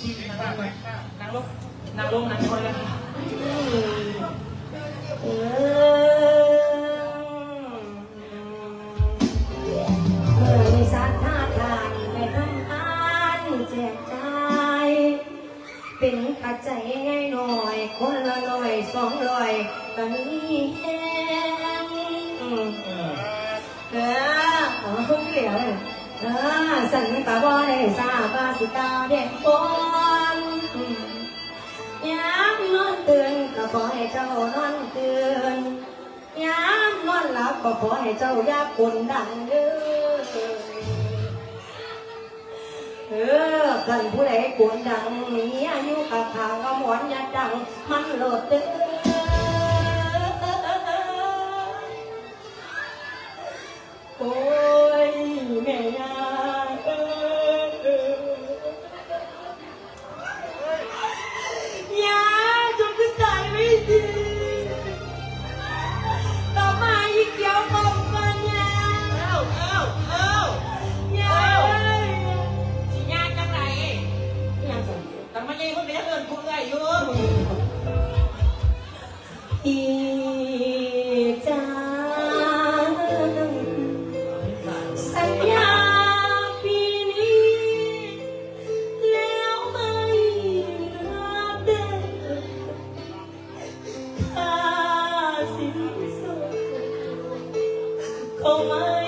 นั่งลงนั่งคนละมีสัตว์ท่าทางในทำอันแจกจ่ายเป็นปัจจัยง่ายหน่อยคนละ100-200ก็มีแห้งเหลียวสันตาบ่ได้ทราบว่าสิตาเด็กบอนยามนอนตื่นก็ขอให้เจ้านอนตื่นยามนอนหลับก็ขอให้เจ้าอย่าปนดังเด้อกันผู้ใดปนดังมีอายุกับขางก็หมอนอย่าดังมันโหลดเด้อโอ้ยแม่ยาจนตายไม่ดีต่อมาอีกเกี่ยวกับปัญญาสิยากจังไร อย่างไร แต่มันยังคนเดียวเกินผู้ใหญ่อยู่อีจาสัญญาปีนี้แล้วไม่รับเดินค่าสินสอดเขาไม่